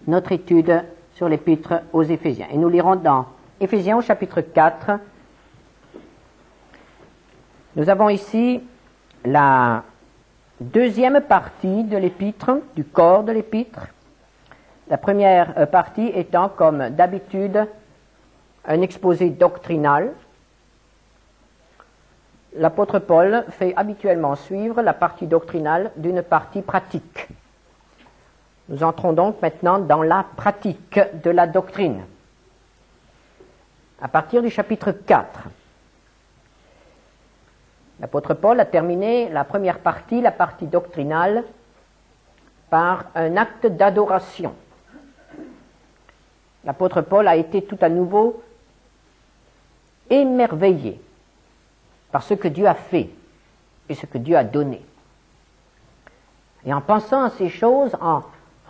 notre étude sur l'épître aux Éphésiens. Et nous lirons dans Éphésiens au chapitre 4. Nous avons ici la deuxième partie de l'épître, du corps de l'épître. La première partie étant, comme d'habitude, un exposé doctrinal. L'apôtre Paul fait habituellement suivre la partie doctrinale d'une partie pratique. Nous entrons donc maintenant dans la pratique de la doctrine. À partir du chapitre 4, l'apôtre Paul a terminé la première partie, la partie doctrinale, par un acte d'adoration. L'apôtre Paul a été tout à nouveau émerveillé par ce que Dieu a fait et ce que Dieu a donné. Et en pensant à ces choses, en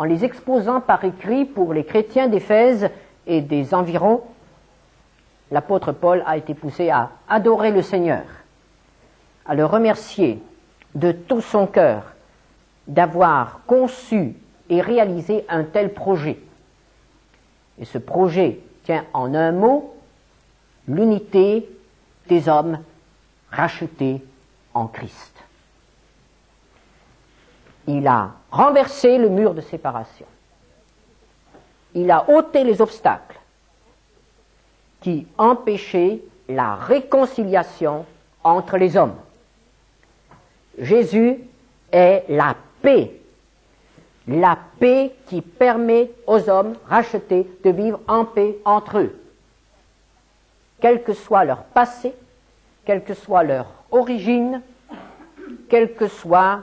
les exposant par écrit pour les chrétiens d'Éphèse et des environs, l'apôtre Paul a été poussé à adorer le Seigneur, à le remercier de tout son cœur d'avoir conçu et réalisé un tel projet. Et ce projet tient en un mot l'unité des hommes rachetés en Christ. Il a renversé le mur de séparation. Il a ôté les obstacles qui empêchaient la réconciliation entre les hommes. Jésus est la paix qui permet aux hommes rachetés de vivre en paix entre eux. Quel que soit leur passé, quelle que soit leur origine, quelle que soit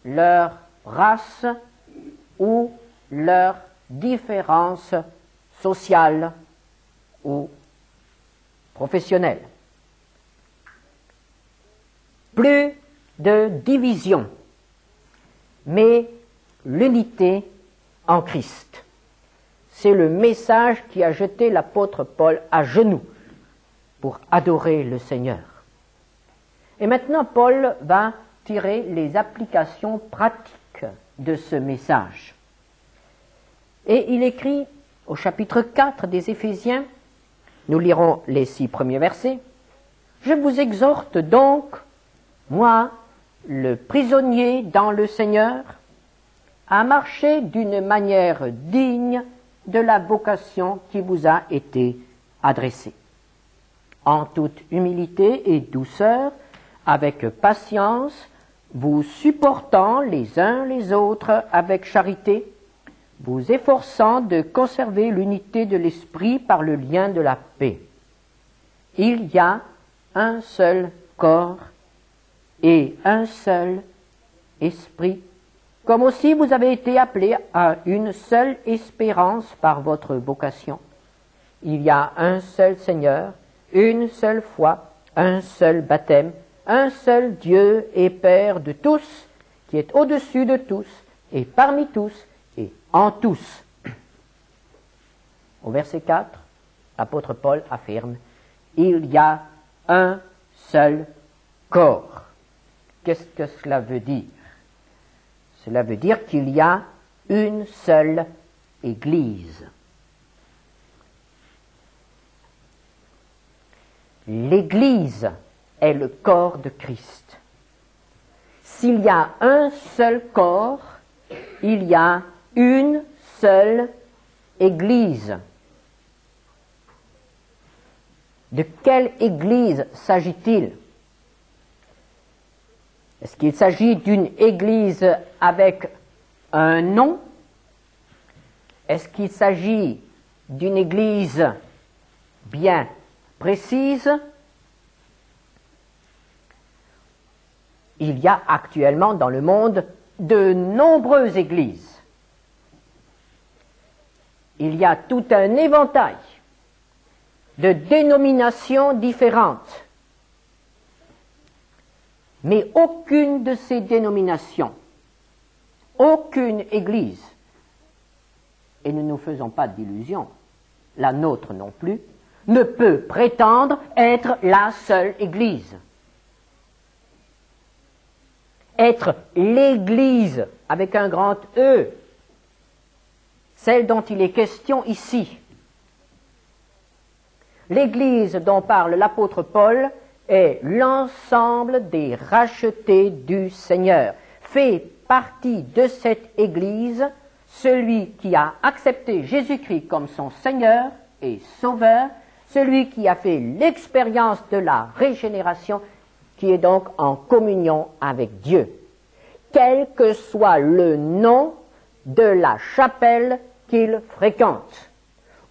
leur race ou leur différence sociale ou professionnelle. Plus de division, mais l'unité en Christ. C'est le message qui a jeté l'apôtre Paul à genoux pour adorer le Seigneur. Et maintenant, Paul va tirer les applications pratiques de ce message. Et il écrit au chapitre 4 des Éphésiens, nous lirons les 6 premiers versets, « Je vous exhorte donc, moi, le prisonnier dans le Seigneur, à marcher d'une manière digne de la vocation qui vous a été adressée, en toute humilité et douceur, avec patience, vous supportant les uns les autres avec charité, vous efforçant de conserver l'unité de l'esprit par le lien de la paix. Il y a un seul corps et un seul esprit, comme aussi vous avez été appelés à une seule espérance par votre vocation. Il y a un seul Seigneur, une seule foi, un seul baptême, un seul Dieu et Père de tous, qui est au-dessus de tous, et parmi tous, et en tous. Au verset 4, l'apôtre Paul affirme, il y a un seul corps. Qu'est-ce que cela veut dire? Cela veut dire qu'il y a une seule Église. L'Église est le corps de Christ. S'il y a un seul corps, il y a une seule Église. De quelle Église s'agit-il? Est-ce qu'il s'agit d'une Église avec un nom? Est-ce qu'il s'agit d'une Église bien précise? Il y a actuellement dans le monde de nombreuses églises. Il y a tout un éventail de dénominations différentes. Mais aucune de ces dénominations, aucune église, et nous ne nous faisons pas d'illusions, la nôtre non plus, ne peut prétendre être la seule église. Être l'Église, avec un grand E, celle dont il est question ici. L'Église dont parle l'apôtre Paul est l'ensemble des rachetés du Seigneur. Fait partie de cette Église celui qui a accepté Jésus-Christ comme son Seigneur et Sauveur, celui qui a fait l'expérience de la régénération, qui est donc en communion avec Dieu, quel que soit le nom de la chapelle qu'il fréquente,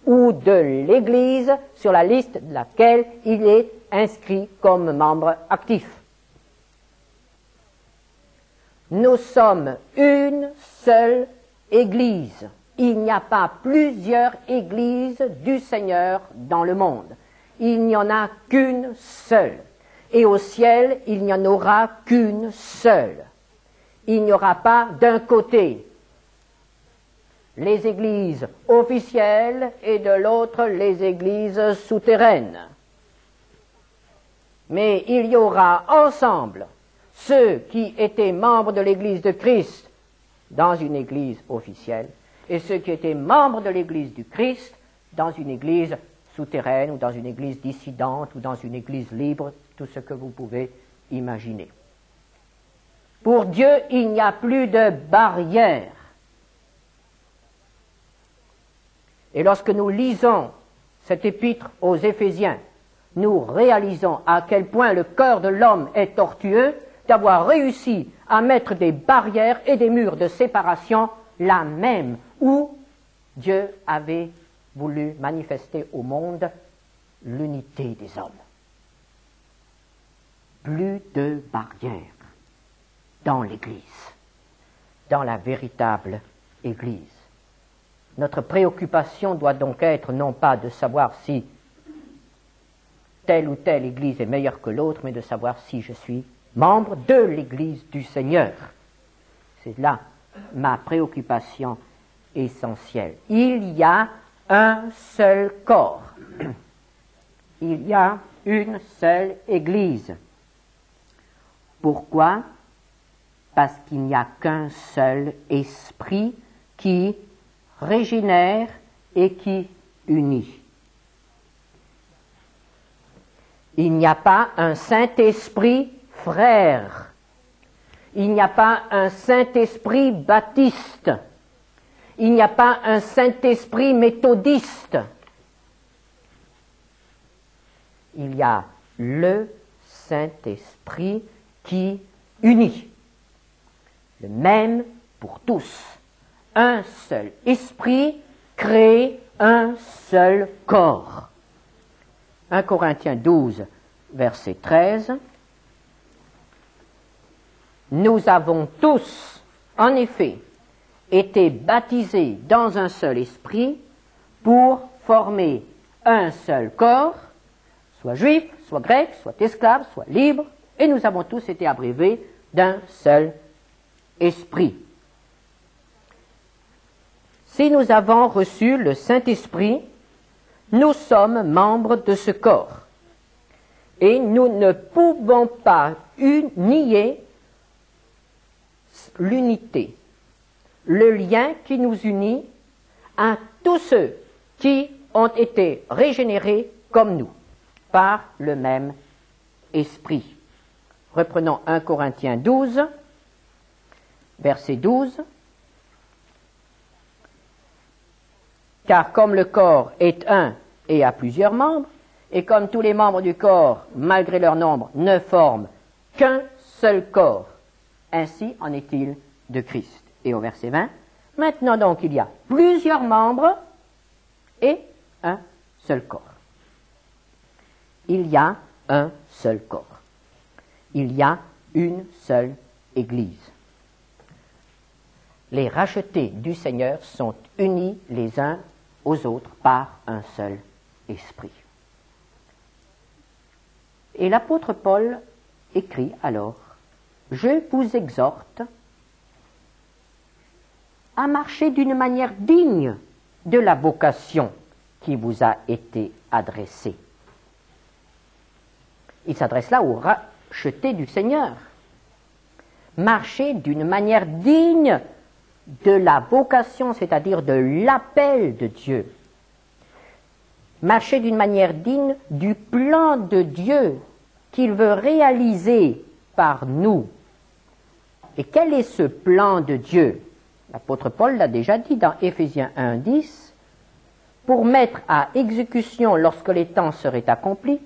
ou de l'Église sur la liste de laquelle il est inscrit comme membre actif. Nous sommes une seule Église. Il n'y a pas plusieurs églises du Seigneur dans le monde. Il n'y en a qu'une seule. Et au ciel, il n'y en aura qu'une seule. Il n'y aura pas d'un côté les églises officielles et de l'autre les églises souterraines. Mais il y aura ensemble ceux qui étaient membres de l'Église de Christ dans une église officielle et ceux qui étaient membres de l'Église du Christ dans une église souterraine ou dans une église dissidente ou dans une église libre, tout ce que vous pouvez imaginer. Pour Dieu, il n'y a plus de barrière. Et lorsque nous lisons cet épître aux Éphésiens, nous réalisons à quel point le cœur de l'homme est tortueux d'avoir réussi à mettre des barrières et des murs de séparation là même où Dieu avait voulu manifester au monde l'unité des hommes. Plus de barrières dans l'Église, dans la véritable Église. Notre préoccupation doit donc être non pas de savoir si telle ou telle Église est meilleure que l'autre, mais de savoir si je suis membre de l'Église du Seigneur. C'est là ma préoccupation essentielle. Il y a un seul corps. Il y a une seule Église. Pourquoi? Parce qu'il n'y a qu'un seul esprit qui régénère et qui unit. Il n'y a pas un Saint-Esprit frère. Il n'y a pas un Saint-Esprit baptiste. Il n'y a pas un Saint-Esprit méthodiste. Il y a le Saint-Esprit qui unit. Le même pour tous. Un seul esprit crée un seul corps. 1 Corinthiens 12, verset 13. Nous avons tous, en effet, été baptisés dans un seul esprit pour former un seul corps, soit juif, soit grec, soit esclave, soit libre, et nous avons tous été abreuvés d'un seul esprit. Si nous avons reçu le Saint-Esprit, nous sommes membres de ce corps. Et nous ne pouvons pas nier l'unité, le lien qui nous unit à tous ceux qui ont été régénérés comme nous, par le même esprit. Reprenons 1 Corinthiens 12, verset 12. Car comme le corps est un et a plusieurs membres, et comme tous les membres du corps, malgré leur nombre, ne forment qu'un seul corps, ainsi en est-il de Christ. Et au verset 20, maintenant donc il y a plusieurs membres et un seul corps. Il y a un seul corps. Il y a une seule Église. Les rachetés du Seigneur sont unis les uns aux autres par un seul esprit. Et l'apôtre Paul écrit alors: je vous exhorte à marcher d'une manière digne de la vocation qui vous a été adressée. Il s'adresse là aux rachetés du Seigneur. Marcher d'une manière digne de la vocation, c'est-à-dire de l'appel de Dieu. Marcher d'une manière digne du plan de Dieu qu'il veut réaliser par nous. Et quel est ce plan de Dieu? L'apôtre Paul l'a déjà dit dans Éphésiens 1:10, pour mettre à exécution, lorsque les temps seraient accomplis,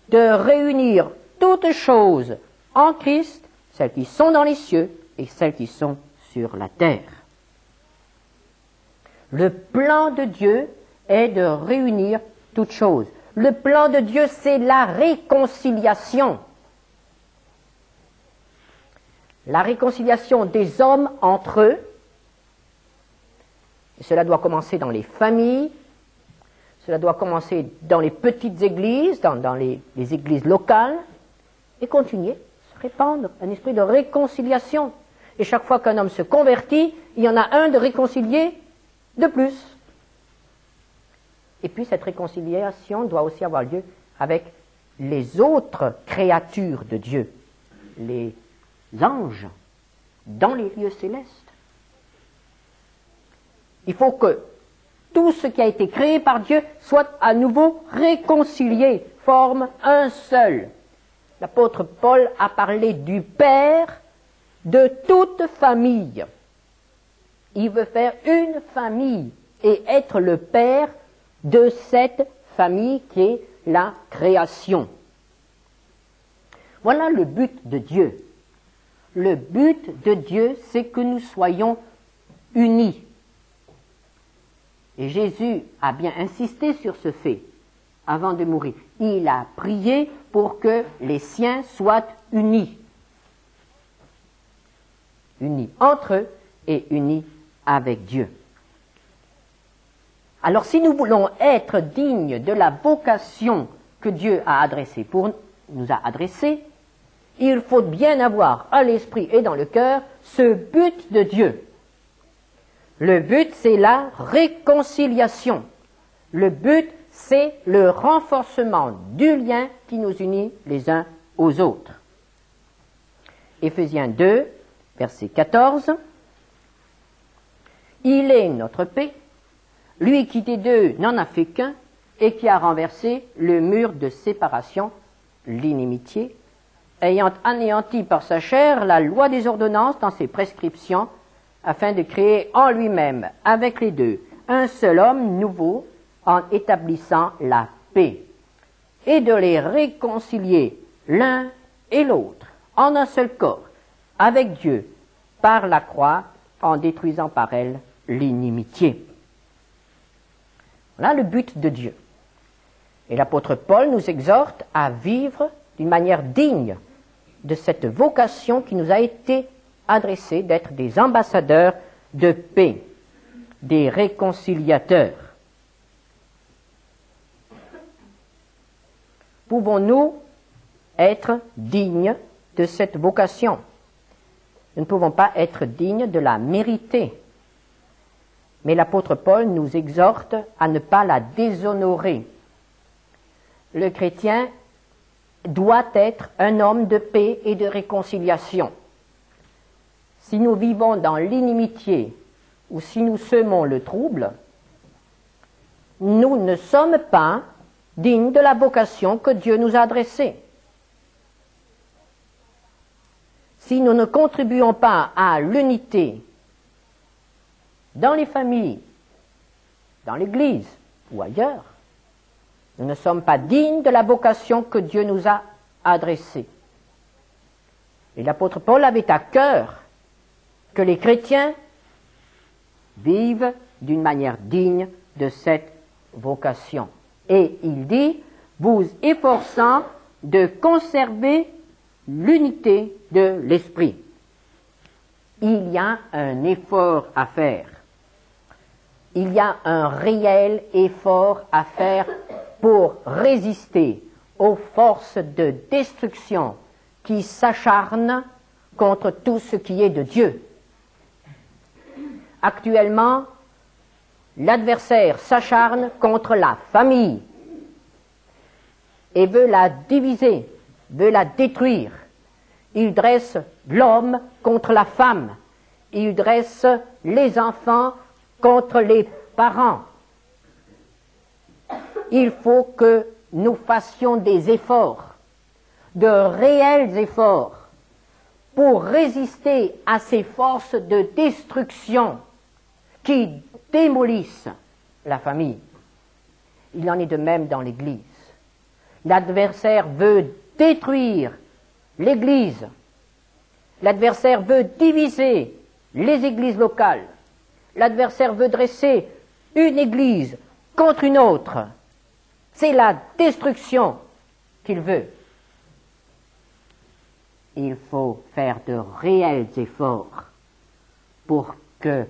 de réunir toutes choses en Christ, celles qui sont dans les cieux et celles qui sont sur la terre. Le plan de Dieu est de réunir toutes choses. Le plan de Dieu, c'est la réconciliation. La réconciliation des hommes entre eux. Et cela doit commencer dans les familles, cela doit commencer dans les petites églises, dans les églises locales, et continuer, se répandre un esprit de réconciliation. Et chaque fois qu'un homme se convertit, il y en a un de réconcilié de plus. Et puis cette réconciliation doit aussi avoir lieu avec les autres créatures de Dieu, les anges, dans les lieux célestes. Il faut que tout ce qui a été créé par Dieu soit à nouveau réconcilié, forme un seul. L'apôtre Paul a parlé du Père de toute famille. Il veut faire une famille et être le Père de cette famille qui est la création. Voilà le but de Dieu. Le but de Dieu, c'est que nous soyons unis. Et Jésus a bien insisté sur ce fait avant de mourir. Il a prié pour que les siens soient unis. Unis entre eux et unis avec Dieu. Alors si nous voulons être dignes de la vocation que Dieu nous a adressée, il faut bien avoir à l'esprit et dans le cœur ce but de Dieu. Le but, c'est la réconciliation. Le but, c'est le renforcement du lien qui nous unit les uns aux autres. Éphésiens 2, verset 14. Il est notre paix, lui qui des deux n'en a fait qu'un, et qui a renversé le mur de séparation, l'inimitié, ayant anéanti par sa chair la loi des ordonnances dans ses prescriptions, afin de créer en lui-même, avec les deux, un seul homme nouveau, en établissant la paix, et de les réconcilier l'un et l'autre, en un seul corps, avec Dieu, par la croix, en détruisant par elle l'inimitié. Voilà le but de Dieu. Et l'apôtre Paul nous exhorte à vivre d'une manière digne de cette vocation qui nous a été adressée d'être des ambassadeurs de paix, des réconciliateurs. Pouvons-nous être dignes de cette vocation? Nous ne pouvons pas être dignes de la mériter. Mais l'apôtre Paul nous exhorte à ne pas la déshonorer. Le chrétien doit être un homme de paix et de réconciliation. Si nous vivons dans l'inimitié ou si nous semons le trouble, nous ne sommes pas dignes de la vocation que Dieu nous a adressée. Si nous ne contribuons pas à l'unité dans les familles, dans l'Église ou ailleurs, nous ne sommes pas dignes de la vocation que Dieu nous a adressée. Et l'apôtre Paul avait à cœur que les chrétiens vivent d'une manière digne de cette vocation. Et il dit, vous efforçant de conserver l'unité de l'esprit. Il y a un effort à faire. Il y a un réel effort à faire pour résister aux forces de destruction qui s'acharnent contre tout ce qui est de Dieu. Actuellement, l'adversaire s'acharne contre la famille et veut la diviser, veut la détruire. Il dresse l'homme contre la femme. il dresse les enfants contre les parents. Il faut que nous fassions des efforts, de réels efforts, pour résister à ces forces de destruction qui démolissent la famille. Il en est de même dans l'Église. L'adversaire veut détruire l'Église. L'adversaire veut diviser les églises locales. L'adversaire veut dresser une église contre une autre. C'est la destruction qu'il veut. Il faut faire de réels efforts pour que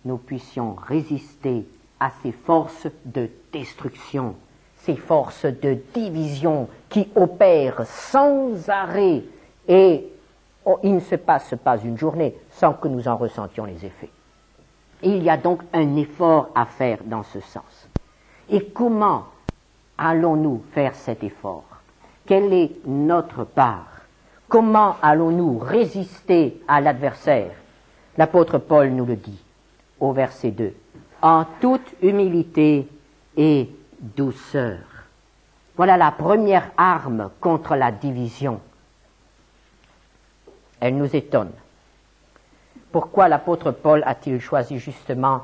nous puissions résister à ces forces de destruction, ces forces de division qui opèrent sans arrêt et il ne se passe pas une journée sans que nous en ressentions les effets. Il y a donc un effort à faire dans ce sens. Et comment allons-nous faire cet effort? Quelle est notre part? Comment allons-nous résister à l'adversaire? L'apôtre Paul nous le dit au verset 2. En toute humilité et douceur. Voilà la première arme contre la division. Elle nous étonne. Pourquoi l'apôtre Paul a-t-il choisi justement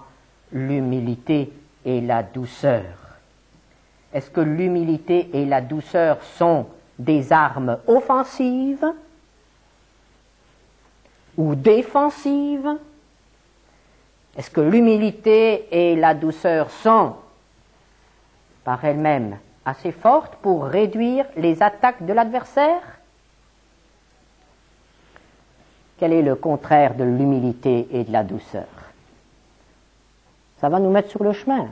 l'humilité et la douceur? Est-ce que l'humilité et la douceur sont des armes offensives ou défensives? Est-ce que l'humilité et la douceur sont par elles-mêmes assez fortes pour réduire les attaques de l'adversaire? Quel est le contraire de l'humilité et de la douceur? Ça va nous mettre sur le chemin.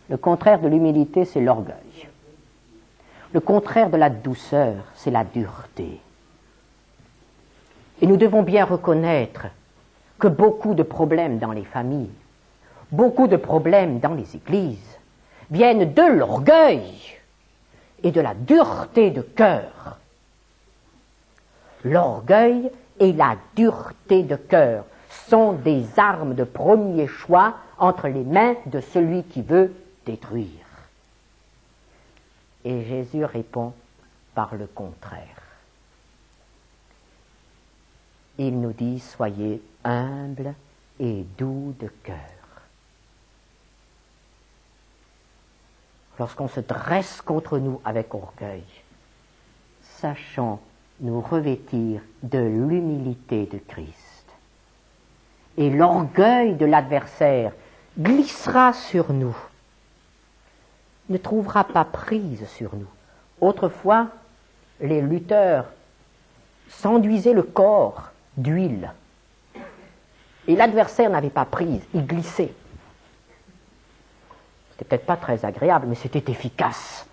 Le contraire de l'humilité, c'est l'orgueil. Le contraire de la douceur, c'est la dureté. Et nous devons bien reconnaître que beaucoup de problèmes dans les familles, beaucoup de problèmes dans les églises, viennent de l'orgueil et de la dureté de cœur. L'orgueil et la dureté de cœur sont des armes de premier choix entre les mains de celui qui veut détruire. Et Jésus répond par le contraire. Il nous dit, soyez humbles et doux de cœur. Lorsqu'on se dresse contre nous avec orgueil, sachons nous revêtir de l'humilité de Christ. Et l'orgueil de l'adversaire glissera sur nous, ne trouvera pas prise sur nous. Autrefois, les lutteurs s'enduisaient le corps d'huile. Et l'adversaire n'avait pas prise, il glissait. C'était peut-être pas très agréable, mais c'était efficace.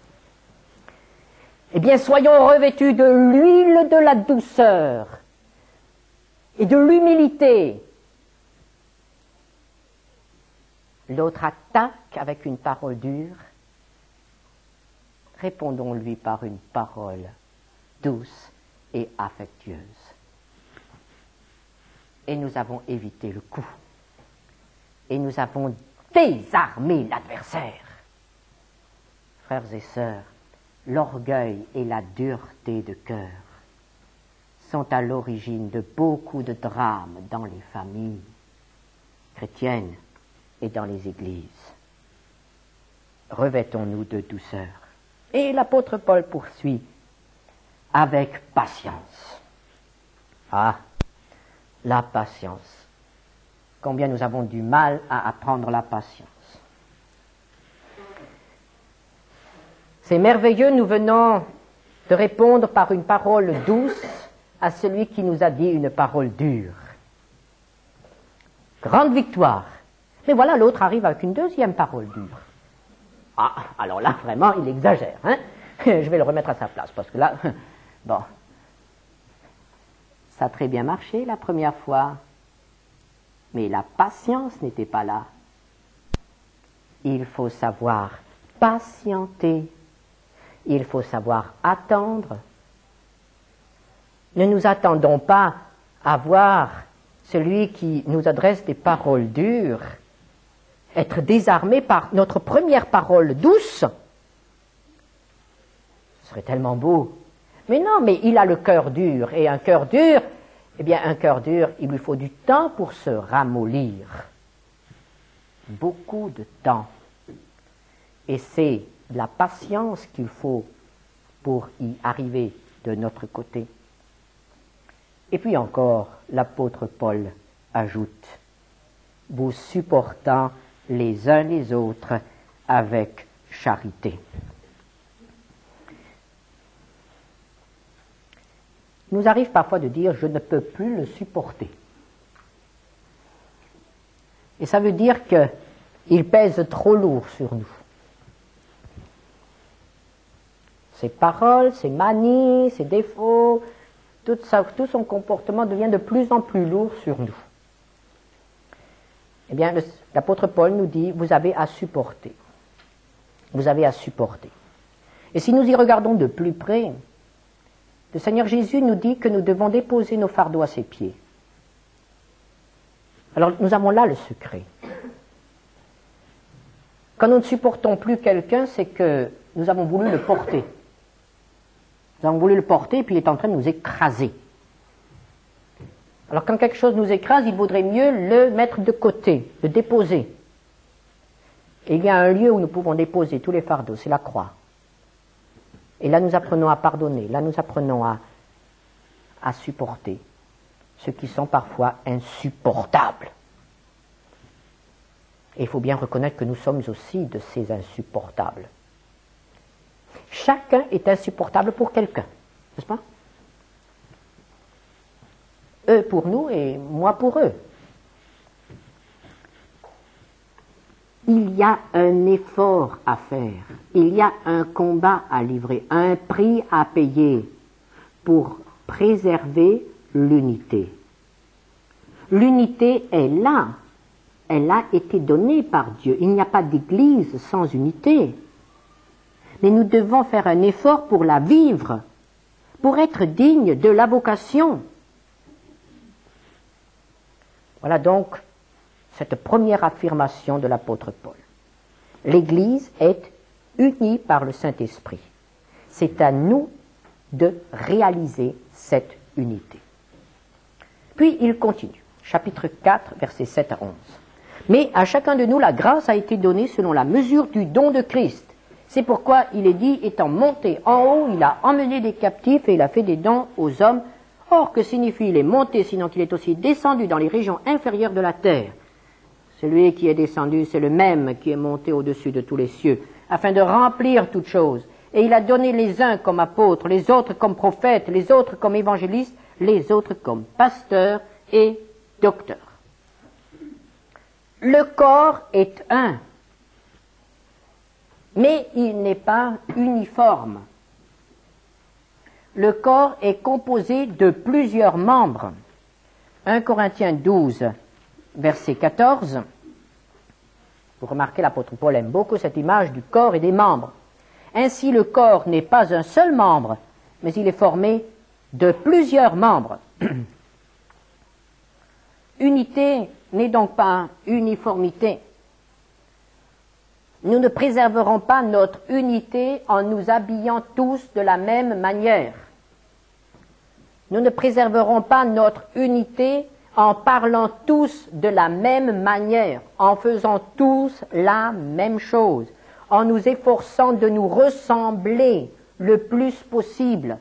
Eh bien, soyons revêtus de l'huile de la douceur et de l'humilité. L'autre attaque avec une parole dure. Répondons-lui par une parole douce et affectueuse. Et nous avons évité le coup. Et nous avons désarmé l'adversaire. Frères et sœurs, l'orgueil et la dureté de cœur sont à l'origine de beaucoup de drames dans les familles chrétiennes et dans les églises. Revêtons-nous de douceur. Et l'apôtre Paul poursuit avec patience. Ah, la patience. Combien nous avons du mal à apprendre la patience. C'est merveilleux, nous venons de répondre par une parole douce à celui qui nous a dit une parole dure. Grande victoire. Mais voilà, l'autre arrive avec une deuxième parole dure. Ah, alors là, vraiment, il exagère, hein? Je vais le remettre à sa place, parce que là, bon, ça a très bien marché la première fois, mais la patience n'était pas là. Il faut savoir patienter. Il faut savoir attendre. Ne nous attendons pas à voir celui qui nous adresse des paroles dures, être désarmé par notre première parole douce, ce serait tellement beau. Mais non, mais il a le cœur dur, et un cœur dur, eh bien un cœur dur, il lui faut du temps pour se ramollir. Beaucoup de temps. Et c'est de la patience qu'il faut pour y arriver de notre côté. Et puis encore, l'apôtre Paul ajoute, vous supportant les uns les autres avec charité. Il nous arrive parfois de dire, je ne peux plus le supporter. Et ça veut dire qu'il pèse trop lourd sur nous. Ses paroles, ses manies, ses défauts, tout son comportement devient de plus en plus lourd sur nous. Eh bien, l'apôtre Paul nous dit, vous avez à supporter. Vous avez à supporter. Et si nous y regardons de plus près, le Seigneur Jésus nous dit que nous devons déposer nos fardeaux à ses pieds. Alors, nous avons là le secret. Quand nous ne supportons plus quelqu'un, c'est que nous avons voulu le porter. Nous avons voulu le porter, et puis il est en train de nous écraser. Alors quand quelque chose nous écrase, il vaudrait mieux le mettre de côté, le déposer. Et il y a un lieu où nous pouvons déposer tous les fardeaux, c'est la croix. Et là nous apprenons à pardonner, là nous apprenons à supporter ceux qui sont parfois insupportables. Et il faut bien reconnaître que nous sommes aussi de ces insupportables. Chacun est insupportable pour quelqu'un, n'est-ce pas? Eux pour nous et moi pour eux. Il y a un effort à faire, il y a un combat à livrer, un prix à payer pour préserver l'unité. L'unité est là, elle a été donnée par Dieu. Il n'y a pas d'église sans unité. Mais nous devons faire un effort pour la vivre, pour être dignes de la vocation. Voilà donc cette première affirmation de l'apôtre Paul. L'Église est unie par le Saint-Esprit. C'est à nous de réaliser cette unité. Puis il continue, chapitre 4, versets 7 à 11. Mais à chacun de nous, la grâce a été donnée selon la mesure du don de Christ. C'est pourquoi il est dit, étant monté en haut, il a emmené des captifs et il a fait des dons aux hommes. Or, que signifie il est monté, sinon qu'il est aussi descendu dans les régions inférieures de la terre? Celui qui est descendu, c'est le même qui est monté au-dessus de tous les cieux, afin de remplir toutes choses. Et il a donné les uns comme apôtres, les autres comme prophètes, les autres comme évangélistes, les autres comme pasteurs et docteurs. Le corps est un, mais il n'est pas uniforme. Le corps est composé de plusieurs membres. 1 Corinthiens 12, verset 14. Vous remarquez, l'apôtre Paul aime beaucoup cette image du corps et des membres. Ainsi, le corps n'est pas un seul membre, mais il est formé de plusieurs membres. Unité n'est donc pas uniformité. Nous ne préserverons pas notre unité en nous habillant tous de la même manière. Nous ne préserverons pas notre unité en parlant tous de la même manière, en faisant tous la même chose, en nous efforçant de nous ressembler le plus possible.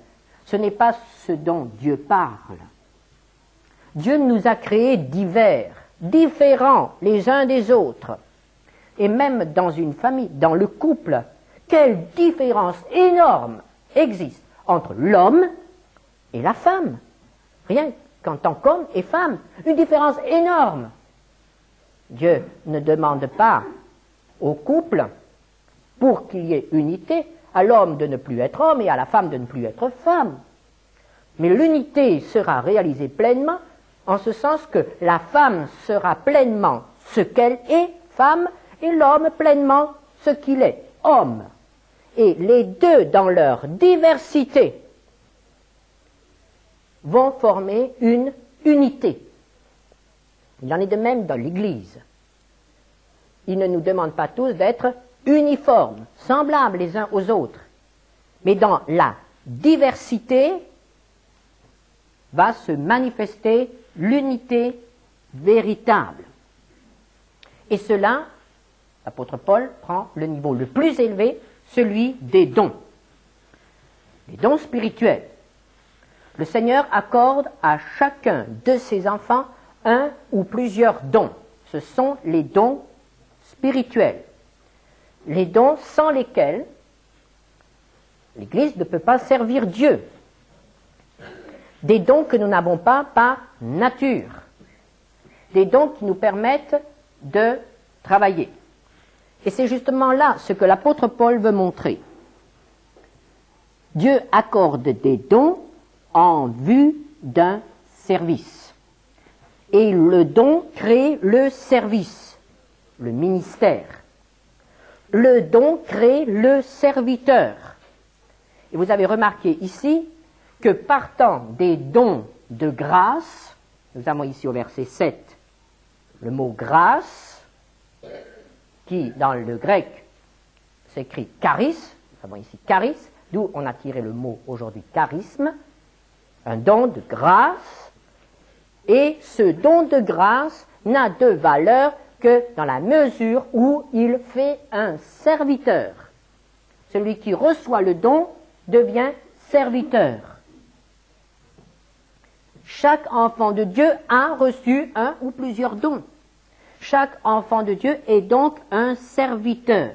Ce n'est pas ce dont Dieu parle. Dieu nous a créés divers, différents les uns des autres. Et même dans une famille, dans le couple, quelle différence énorme existe entre l'homme et la femme. Rien qu'en tant qu'homme et femme, une différence énorme. Dieu ne demande pas au couple, pour qu'il y ait unité, à l'homme de ne plus être homme et à la femme de ne plus être femme. Mais l'unité sera réalisée pleinement, en ce sens que la femme sera pleinement ce qu'elle est, femme, et l'homme pleinement ce qu'il est, homme. Et les deux, dans leur diversité, vont former une unité. Il en est de même dans l'Église. Il ne nous demande pas tous d'être uniformes, semblables les uns aux autres, mais dans la diversité va se manifester l'unité véritable. Et cela, l'apôtre Paul prend le niveau le plus élevé, celui des dons. Les dons spirituels. Le Seigneur accorde à chacun de ses enfants un ou plusieurs dons. Ce sont les dons spirituels. Les dons sans lesquels l'Église ne peut pas servir Dieu. Des dons que nous n'avons pas par nature. Des dons qui nous permettent de travailler. Et c'est justement là ce que l'apôtre Paul veut montrer. Dieu accorde des dons en vue d'un service. Et le don crée le service, le ministère. Le don crée le serviteur. Et vous avez remarqué ici que partant des dons de grâce, nous avons ici au verset 7 le mot grâce, qui dans le grec s'écrit charis, nous avons ici charis, d'où on a tiré le mot aujourd'hui charisme, un don de grâce, et ce don de grâce n'a de valeur que dans la mesure où il fait un serviteur. Celui qui reçoit le don devient serviteur. Chaque enfant de Dieu a reçu un ou plusieurs dons. Chaque enfant de Dieu est donc un serviteur.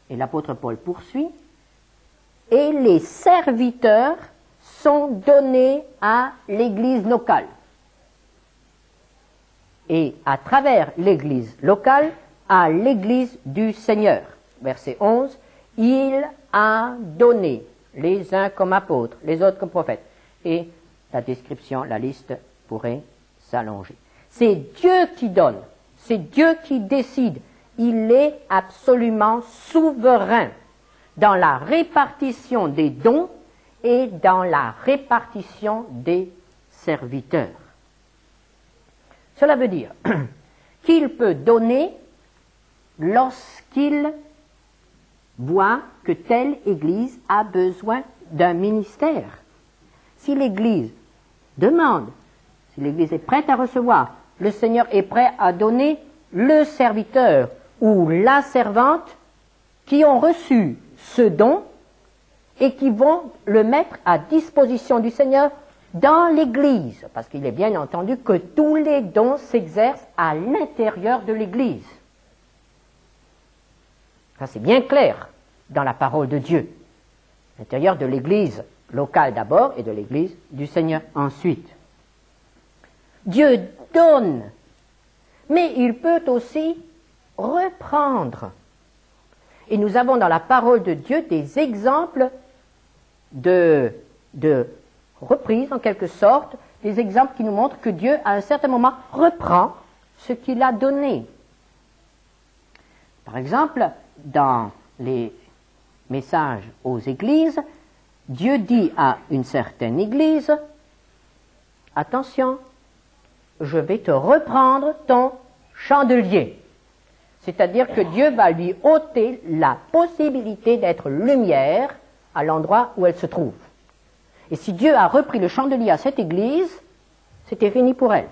Et l'apôtre Paul poursuit. Et les serviteurs sont donnés à l'Église locale. Et à travers l'Église locale, à l'Église du Seigneur. Verset 11. Il a donné les uns comme apôtres, les autres comme prophètes. Et la description, la liste pourrait s'allonger. C'est Dieu qui donne, c'est Dieu qui décide. Il est absolument souverain dans la répartition des dons et dans la répartition des serviteurs. Cela veut dire qu'il peut donner lorsqu'il voit que telle Église a besoin d'un ministère. Si l'Église demande, si l'Église est prête à recevoir, le Seigneur est prêt à donner le serviteur ou la servante qui ont reçu ce don et qui vont le mettre à disposition du Seigneur dans l'Église. Parce qu'il est bien entendu que tous les dons s'exercent à l'intérieur de l'Église. Ça, c'est bien clair dans la parole de Dieu. L'intérieur de l'Église locale d'abord et de l'Église du Seigneur ensuite. Dieu donne, mais il peut aussi reprendre. Et nous avons dans la parole de Dieu des exemples de reprise, en quelque sorte, des exemples qui nous montrent que Dieu, à un certain moment, reprend ce qu'il a donné. Par exemple, dans les messages aux églises, Dieu dit à une certaine église, « Attention, je vais te reprendre ton chandelier. » C'est-à-dire que Dieu va lui ôter la possibilité d'être lumière à l'endroit où elle se trouve. Et si Dieu a repris le chandelier à cette église, c'était fini pour elle.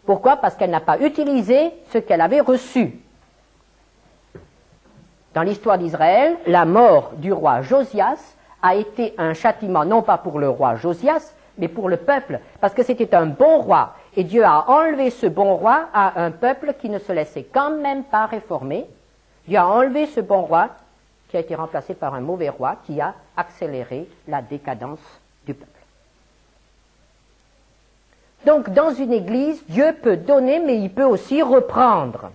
Pourquoi? Parce qu'elle n'a pas utilisé ce qu'elle avait reçu. Dans l'histoire d'Israël, la mort du roi Josias a été un châtiment non pas pour le roi Josias, mais pour le peuple, parce que c'était un bon roi. Et Dieu a enlevé ce bon roi à un peuple qui ne se laissait quand même pas réformer. Dieu a enlevé ce bon roi qui a été remplacé par un mauvais roi qui a accéléré la décadence du peuple. Donc, dans une église, Dieu peut donner, mais il peut aussi reprendre.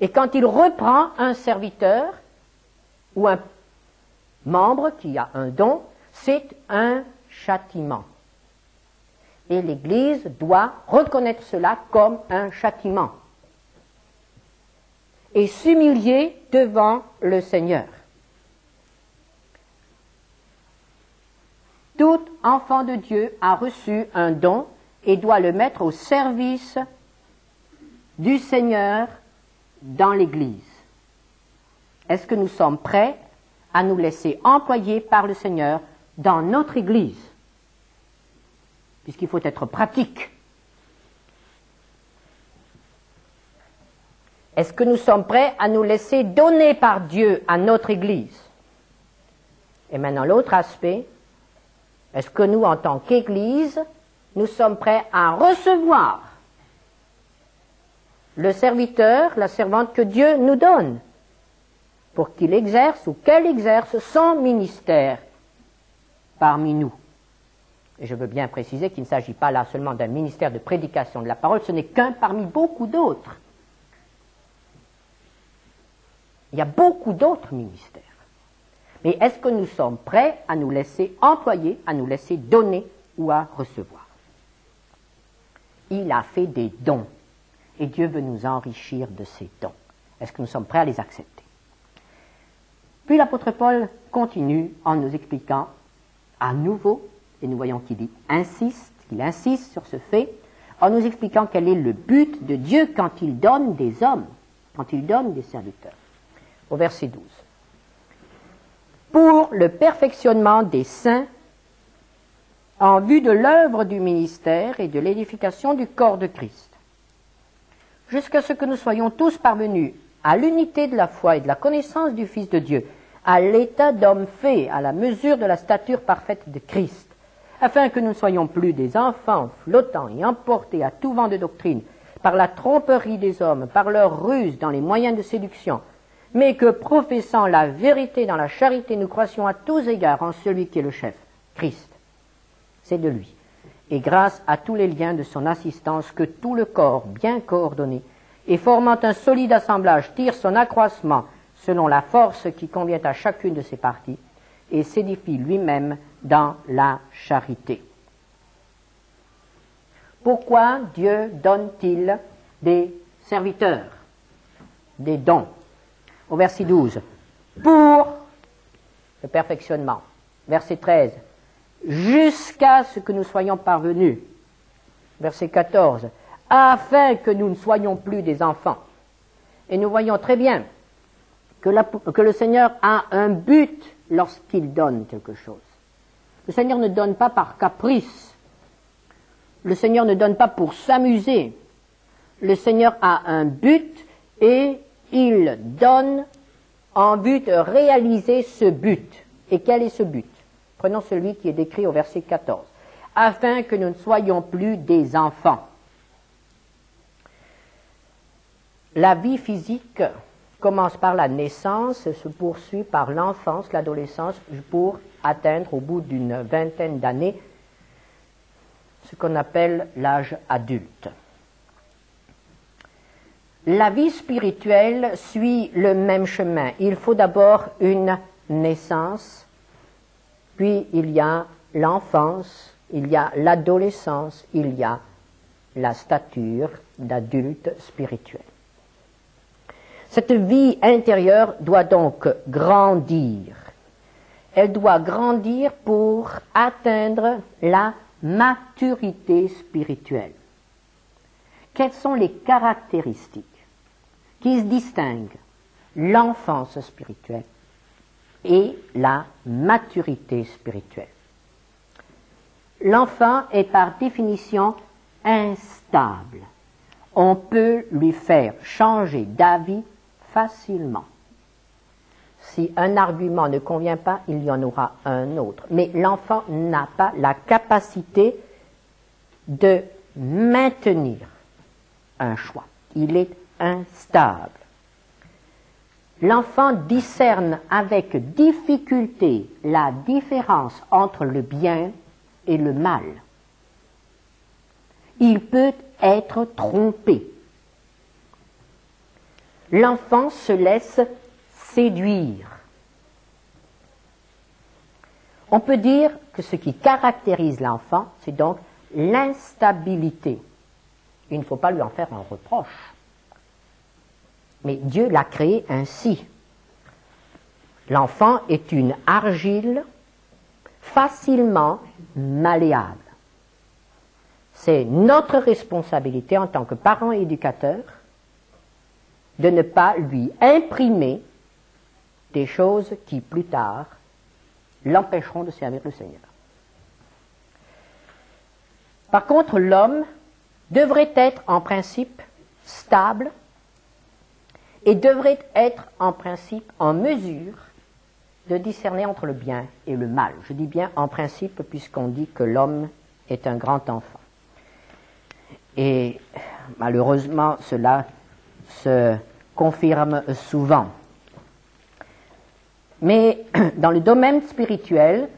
Et quand il reprend un serviteur ou un membre qui a un don, c'est un châtiment. Et l'Église doit reconnaître cela comme un châtiment et s'humilier devant le Seigneur. Tout enfant de Dieu a reçu un don et doit le mettre au service du Seigneur dans l'Église. Est-ce que nous sommes prêts à nous laisser employer par le Seigneur dans notre Église? Puisqu'il faut être pratique. Est-ce que nous sommes prêts à nous laisser donner par Dieu à notre Église? Et maintenant l'autre aspect, est-ce que nous, en tant qu'Église, nous sommes prêts à recevoir le serviteur, la servante que Dieu nous donne pour qu'il exerce ou qu'elle exerce son ministère parmi nous? Et je veux bien préciser qu'il ne s'agit pas là seulement d'un ministère de prédication de la parole, ce n'est qu'un parmi beaucoup d'autres. Il y a beaucoup d'autres ministères. Mais est-ce que nous sommes prêts à nous laisser employer, à nous laisser donner ou à recevoir? Il a fait des dons et Dieu veut nous enrichir de ces dons. Est-ce que nous sommes prêts à les accepter? Puis l'apôtre Paul continue en nous expliquant à nouveau, et nous voyons qu'il insiste sur ce fait, en nous expliquant quel est le but de Dieu quand il donne des hommes, quand il donne des serviteurs. Au verset 12. Pour le perfectionnement des saints, en vue de l'œuvre du ministère et de l'édification du corps de Christ, jusqu'à ce que nous soyons tous parvenus à l'unité de la foi et de la connaissance du Fils de Dieu, à l'état d'homme fait, à la mesure de la stature parfaite de Christ, afin que nous ne soyons plus des enfants flottants et emportés à tout vent de doctrine, par la tromperie des hommes, par leur ruse dans les moyens de séduction, mais que, professant la vérité dans la charité, nous croissions à tous égards en celui qui est le chef, Christ. C'est de lui. Et grâce à tous les liens de son assistance, que tout le corps, bien coordonné, et formant un solide assemblage, tire son accroissement selon la force qui convient à chacune de ses parties, et s'édifie lui-même dans la charité. Pourquoi Dieu donne-t-il des serviteurs, des dons? Au verset 12, pour le perfectionnement. Verset 13, jusqu'à ce que nous soyons parvenus. Verset 14, afin que nous ne soyons plus des enfants. Et nous voyons très bien que le Seigneur a un but lorsqu'il donne quelque chose. Le Seigneur ne donne pas par caprice. Le Seigneur ne donne pas pour s'amuser. Le Seigneur a un but et il donne en vue de réaliser ce but. Et quel est ce but? Prenons celui qui est décrit au verset 14. Afin que nous ne soyons plus des enfants. La vie physique commence par la naissance, se poursuit par l'enfance, l'adolescence, pour atteindre au bout d'une vingtaine d'années ce qu'on appelle l'âge adulte. La vie spirituelle suit le même chemin. Il faut d'abord une naissance, puis il y a l'enfance, il y a l'adolescence, il y a la stature d'adulte spirituel. Cette vie intérieure doit donc grandir. Elle doit grandir pour atteindre la maturité spirituelle. Quelles sont les caractéristiques qui se distinguent l'enfance spirituelle et la maturité spirituelle? L'enfant est par définition instable. On peut lui faire changer d'avis facilement. Si un argument ne convient pas, il y en aura un autre. Mais l'enfant n'a pas la capacité de maintenir un choix. Il est instable. L'enfant discerne avec difficulté la différence entre le bien et le mal. Il peut être trompé. L'enfant se laisse séduire. On peut dire que ce qui caractérise l'enfant, c'est donc l'instabilité. Il ne faut pas lui en faire un reproche. Mais Dieu l'a créé ainsi. L'enfant est une argile facilement malléable. C'est notre responsabilité en tant que parents et éducateurs de ne pas lui imprimer des choses qui, plus tard, l'empêcheront de servir le Seigneur. Par contre, l'homme devrait être en principe stable et devrait être en principe en mesure de discerner entre le bien et le mal. Je dis bien en principe puisqu'on dit que l'homme est un grand enfant. Et malheureusement, cela se confirme souvent. Mais dans le domaine spirituel,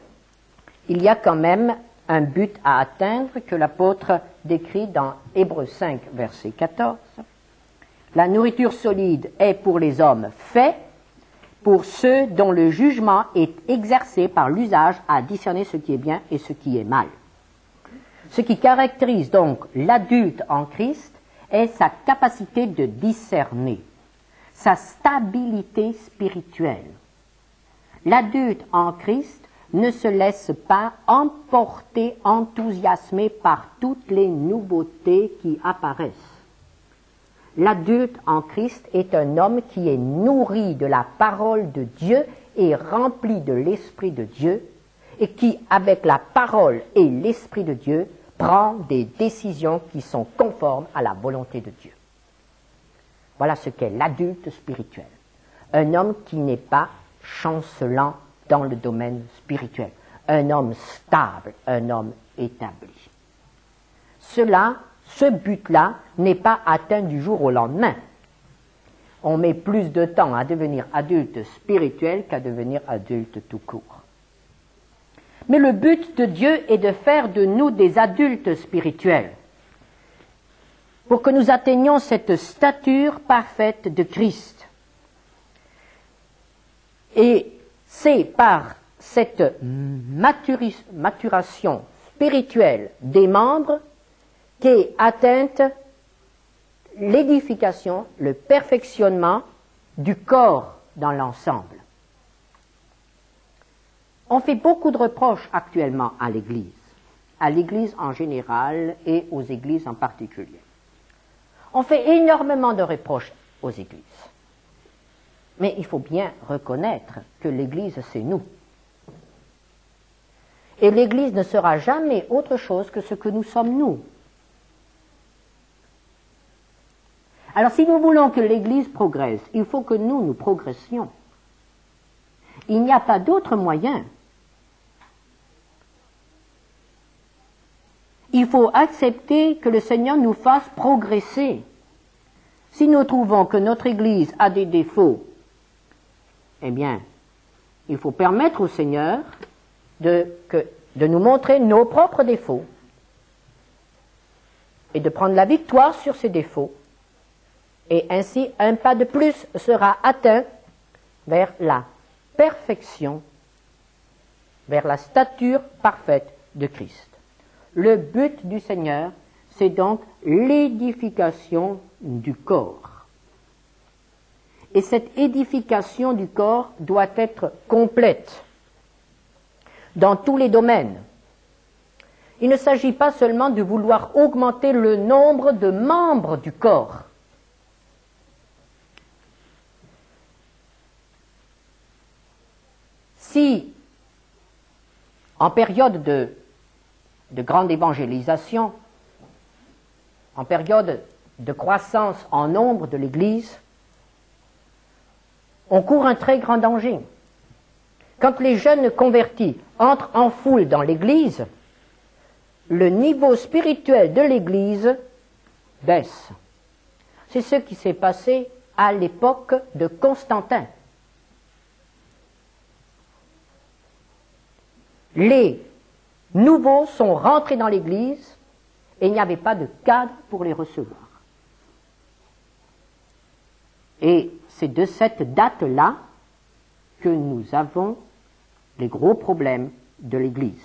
il y a quand même un but à atteindre que l'apôtre décrit dans Hébreux 5, verset 14. La nourriture solide est pour les hommes faite pour ceux dont le jugement est exercé par l'usage à discerner ce qui est bien et ce qui est mal. Ce qui caractérise donc l'adulte en Christ est sa capacité de discerner, sa stabilité spirituelle. L'adulte en Christ ne se laisse pas emporter, enthousiasmer par toutes les nouveautés qui apparaissent. L'adulte en Christ est un homme qui est nourri de la parole de Dieu et rempli de l'Esprit de Dieu, et qui, avec la parole et l'Esprit de Dieu, prend des décisions qui sont conformes à la volonté de Dieu. Voilà ce qu'est l'adulte spirituel. Un homme qui n'est pas chancelant dans le domaine spirituel. Un homme stable, un homme établi. Ce but-là n'est pas atteint du jour au lendemain. On met plus de temps à devenir adulte spirituel qu'à devenir adulte tout court. Mais le but de Dieu est de faire de nous des adultes spirituels, pour que nous atteignions cette stature parfaite de Christ. Et c'est par cette maturation spirituelle des membres qu'est atteinte l'édification, le perfectionnement du corps dans l'ensemble. On fait beaucoup de reproches actuellement à l'Église en général et aux Églises en particulier. On fait énormément de reproches aux Églises. Mais il faut bien reconnaître que l'Église, c'est nous. Et l'Église ne sera jamais autre chose que ce que nous sommes nous. Alors si nous voulons que l'Église progresse, il faut que nous progressions. Il n'y a pas d'autre moyen. Il faut accepter que le Seigneur nous fasse progresser. Si nous trouvons que notre Église a des défauts, eh bien, il faut permettre au Seigneur de nous montrer nos propres défauts et de prendre la victoire sur ces défauts. Et ainsi, un pas de plus sera atteint vers la perfection, vers la stature parfaite de Christ. Le but du Seigneur, c'est donc l'édification du corps. Et cette édification du corps doit être complète dans tous les domaines. Il ne s'agit pas seulement de vouloir augmenter le nombre de membres du corps. Si, en période de grande évangélisation, en période de croissance en nombre de l'Église, on court un très grand danger. Quand les jeunes convertis entrent en foule dans l'Église, le niveau spirituel de l'Église baisse. C'est ce qui s'est passé à l'époque de Constantin. Les nouveaux sont rentrés dans l'Église et il n'y avait pas de cadre pour les recevoir. Et c'est de cette date-là que nous avons les gros problèmes de l'Église.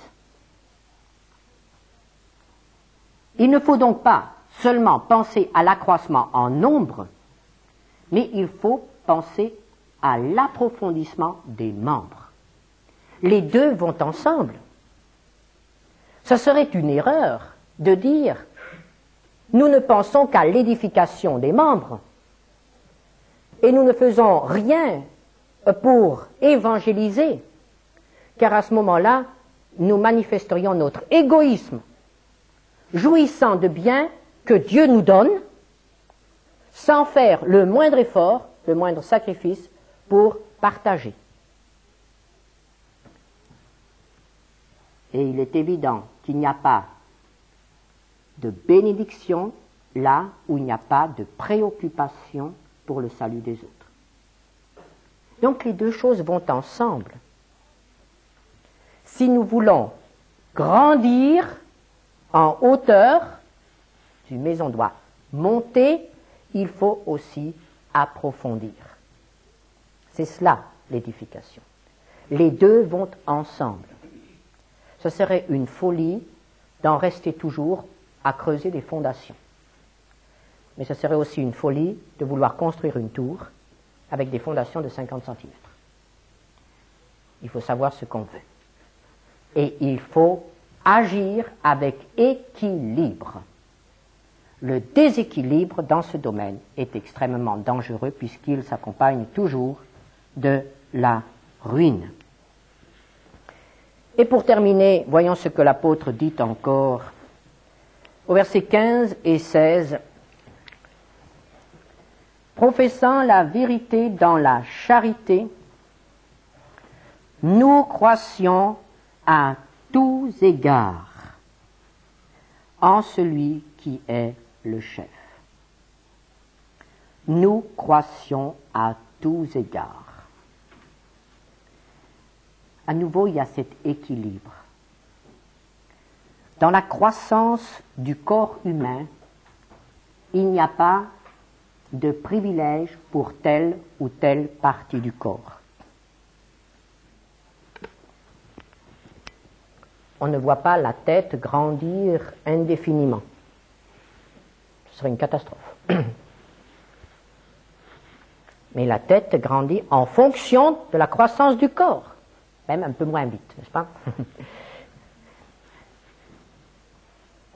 Il ne faut donc pas seulement penser à l'accroissement en nombre, mais il faut penser à l'approfondissement des membres. Les deux vont ensemble. Ça serait une erreur de dire nous ne pensons qu'à l'édification des membres et nous ne faisons rien pour évangéliser, car à ce moment-là, nous manifesterions notre égoïsme, jouissant de biens que Dieu nous donne, sans faire le moindre effort, le moindre sacrifice pour partager. Et il est évident qu'il n'y a pas de bénédiction là où il n'y a pas de préoccupation pour le salut des autres. Donc les deux choses vont ensemble. Si nous voulons grandir en hauteur, une maison doit monter, il faut aussi approfondir. C'est cela l'édification. Les deux vont ensemble. Ce serait une folie d'en rester toujours à creuser des fondations. Mais ce serait aussi une folie de vouloir construire une tour avec des fondations de 50 cm. Il faut savoir ce qu'on veut. Et il faut agir avec équilibre. Le déséquilibre dans ce domaine est extrêmement dangereux puisqu'il s'accompagne toujours de la ruine. Et pour terminer, voyons ce que l'apôtre dit encore au verset 15 et 16. Professant la vérité dans la charité, nous croissions à tous égards en celui qui est le chef. Nous croissions à tous égards. À nouveau, il y a cet équilibre. Dans la croissance du corps humain, il n'y a pas de privilège pour telle ou telle partie du corps. On ne voit pas la tête grandir indéfiniment. Ce serait une catastrophe. Mais la tête grandit en fonction de la croissance du corps. Même un peu moins vite, n'est-ce pas?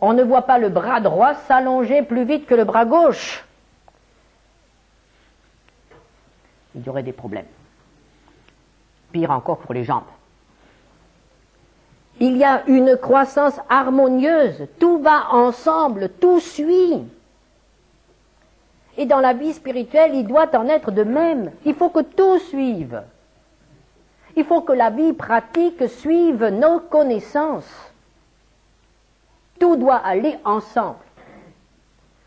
On ne voit pas le bras droit s'allonger plus vite que le bras gauche. Il y aurait des problèmes. Pire encore pour les jambes. Il y a une croissance harmonieuse, tout va ensemble, tout suit. Et dans la vie spirituelle, il doit en être de même. Il faut que tout suive. Il faut que la vie pratique suive nos connaissances. Tout doit aller ensemble.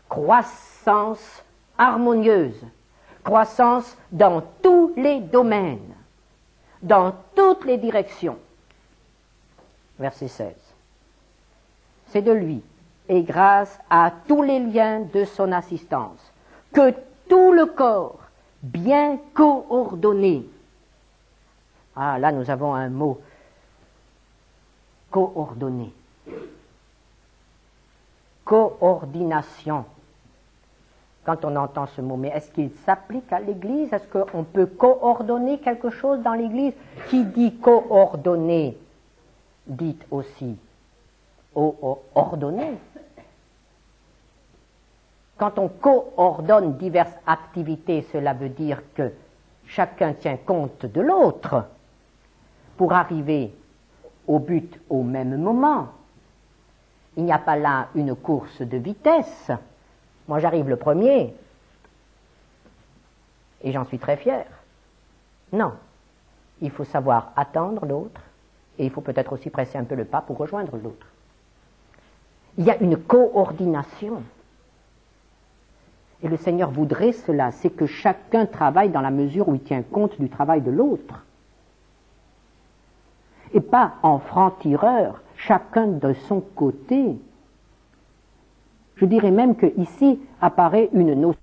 Croissance harmonieuse. Croissance dans tous les domaines. Dans toutes les directions. Verset 16. C'est de lui, et grâce à tous les liens de son assistance, que tout le corps, bien coordonné. Ah, là nous avons un mot. Coordonné. Coordination. Quand on entend ce mot, mais est-ce qu'il s'applique à l'Église? Est-ce qu'on peut coordonner quelque chose dans l'Église? Qui dit coordonner, dit aussi ordonner. Quand on coordonne diverses activités, cela veut dire que chacun tient compte de l'autre pour arriver au but au même moment. Il n'y a pas là une course de vitesse. Moi, j'arrive le premier et j'en suis très fier. Non, il faut savoir attendre l'autre et il faut peut-être aussi presser un peu le pas pour rejoindre l'autre. Il y a une coordination. Et le Seigneur voudrait cela, c'est que chacun travaille dans la mesure où il tient compte du travail de l'autre. Et pas en franc-tireur, chacun de son côté. Je dirais même qu'ici apparaît une notion